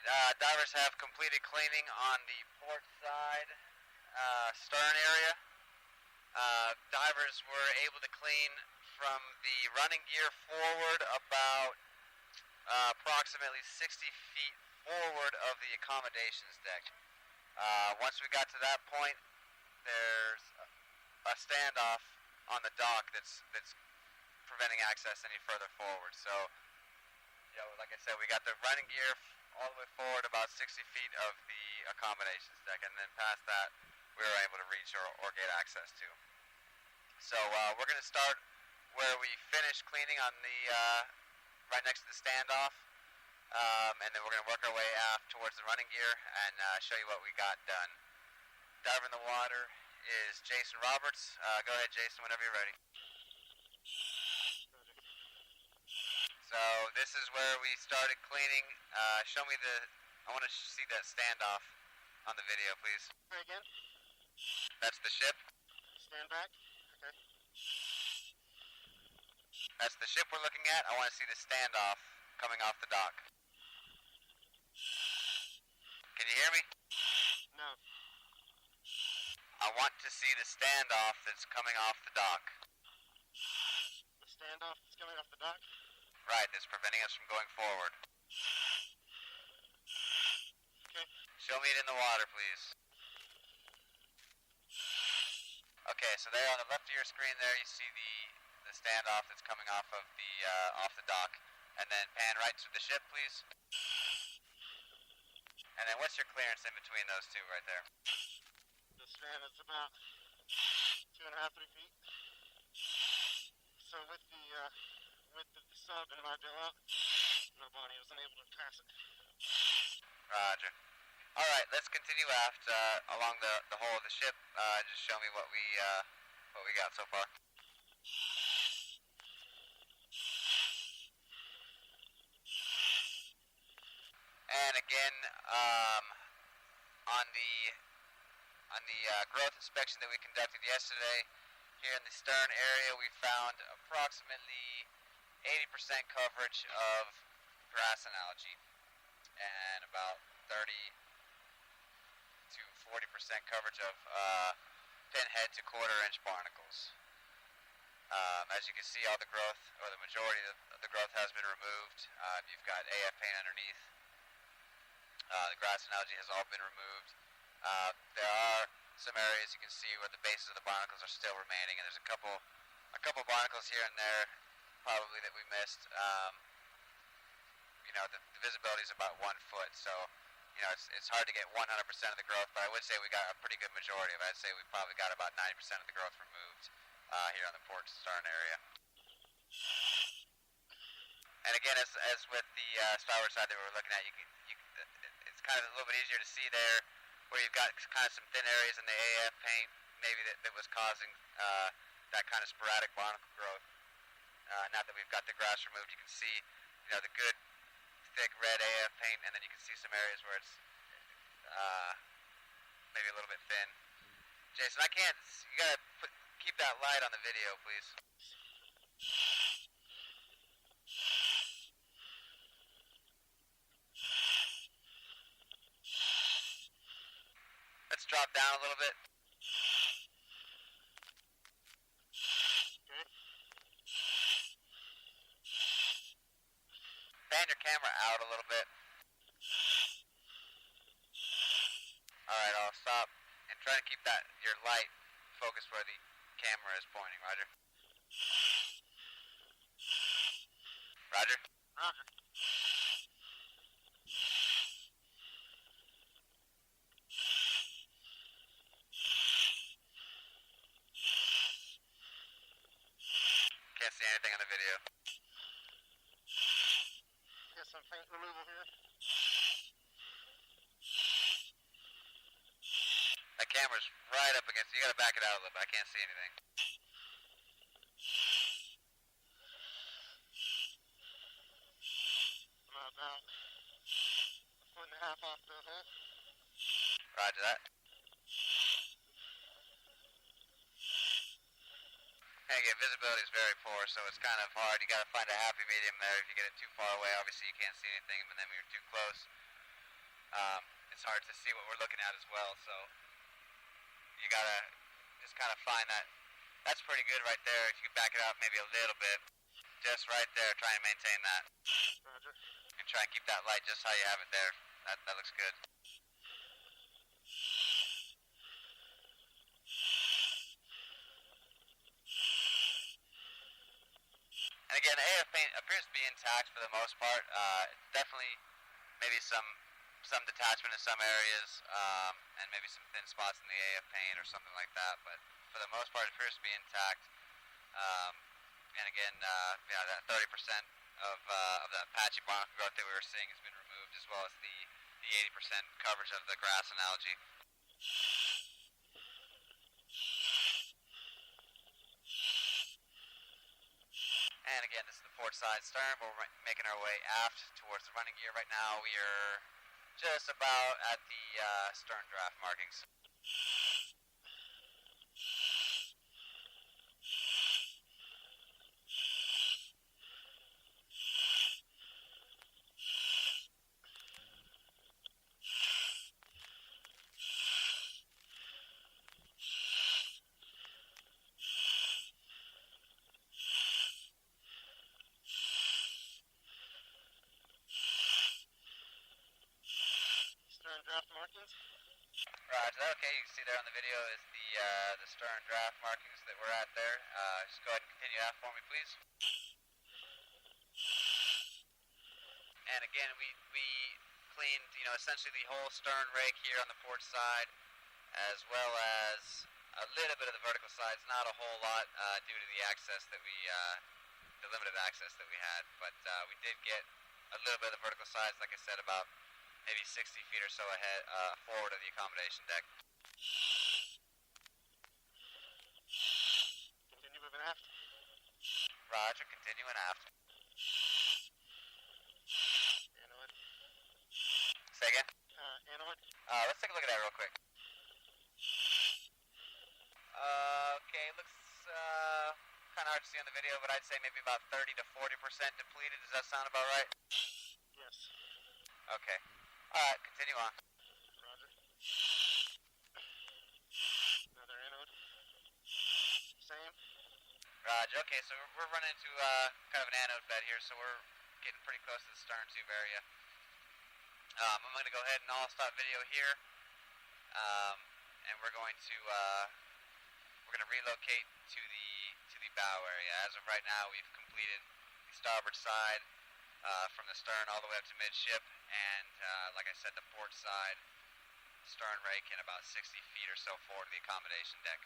Alright, divers have completed cleaning on the port side stern area. Divers were able to clean from the running gear forward about approximately 60 feet forward of the accommodations deck. Once we got to that point, there's a standoff on the dock that's preventing access any further forward. So, you know, like I said, we got the running gear all the way forward about 60 feet of the accommodations deck, and then past that we were able to reach or get access to. So we're going to start where we finished cleaning on the right next to the standoff, and then we're going to work our way aft towards the running gear and show you what we got done. Diver in the water is Jason Roberts. Go ahead, Jason, whenever you're ready. So this is where we started cleaning. Show me I want to see that standoff on the video, please. Try again. That's the ship. Stand back. Okay. That's the ship we're looking at. I want to see the standoff coming off the dock. Can you hear me? No. I want to see the standoff that's coming off the dock. The standoff that's coming off the dock? Right, that's preventing us from going forward. Okay. Show me it in the water, please. Okay, so there on the left of your screen there, you see the standoff that's coming off of the dock. And then pan right to the ship, please. And then what's your clearance in between those two right there? The span is about 2.5, 3 feet. So with the sub and my bailout, nobody was unable to pass it. Roger. All right, let's continue aft along the hull of the ship. Just show me what we got so far. And again, on the growth inspection that we conducted yesterday, here in the stern area, we found approximately 80% coverage of grass and algae, and about 30 to 40% coverage of pinhead to quarter-inch barnacles. As you can see, all the growth, or the majority of the growth has been removed. You've got AF paint underneath. The grass and algae has all been removed. There are some areas you can see where the bases of the barnacles are still remaining, and there's a couple barnacles here and there, probably that we missed. You know, the visibility is about 1 foot, so you know it's hard to get 100% of the growth, but I would say we got a pretty good majority of it. I'd say we probably got about 90% of the growth removed here on the port stern area. And again, as with the starboard side that we were looking at, it's kind of a little bit easier to see there, where you've got kind of some thin areas in the AF paint, maybe that was causing that kind of sporadic barnacle growth. Now that we've got the grass removed, you can see, you know, the good thick red AF paint, and then you can see some areas where it's maybe a little bit thin. Jason, you gotta keep that light on the video, please. Let's drop down a little bit. Okay. Fan your camera out a little bit. Alright, I'll stop and try to keep your light focused where the camera is pointing, Roger. Roger? Roger. Can't see anything on the video. Got some paint removal here. That camera's right up against you. You gotta back it out a little bit. I can't see anything. I'm about 1.5 foot off the hull. Roger that. And again, visibility is very poor, so it's kind of hard. You gotta find a happy medium there. If you get it too far away, obviously you can't see anything, but then when you're too close, it's hard to see what we're looking at as well. So you gotta just kind of find that. That's pretty good right there. If you could back it up maybe a little bit, just right there, try and maintain that. Roger. And try and keep that light just how you have it there. That looks good. And again, the AF paint appears to be intact for the most part. Definitely maybe some detachment in some areas, and maybe some thin spots in the AF paint or something like that. But for the most part, it appears to be intact. And again, yeah, that 30% of that patchy bark growth that we were seeing has been removed, as well as the 80% coverage of the grass and algae. And again, this is the port side stern. We're making our way aft towards the running gear right now. We are just about at the stern draft markings. Draft markings? Roger. Okay, you can see there on the video is the stern draft markings that we're at there. Just go ahead and continue aft for me, please. And again, we cleaned, essentially the whole stern rake here on the port side, as well as a little bit of the vertical sides. Not a whole lot due to the access that the limited access that we had, but we did get a little bit of the vertical sides, like I said, about maybe 60 feet or so ahead, forward of the accommodation deck. Continue moving aft. Roger, continuing aft. Anode. Say again? Anode. Let's take a look at that real quick. Okay, looks kind of hard to see on the video, but I'd say maybe about 30 to 40% depleted. Does that sound about right? Yes. Okay. Alright, continue on. Roger. Another anode. Same. Roger. Okay, so we're running into kind of an anode bed here, so we're getting pretty close to the stern tube area. I'm going to go ahead and I'll stop video here, and we're going to relocate to the bow area. As of right now, we've completed the starboard side from the stern all the way up to midship, and like I said, the port side stern rake and about 60 feet or so forward to the accommodation deck.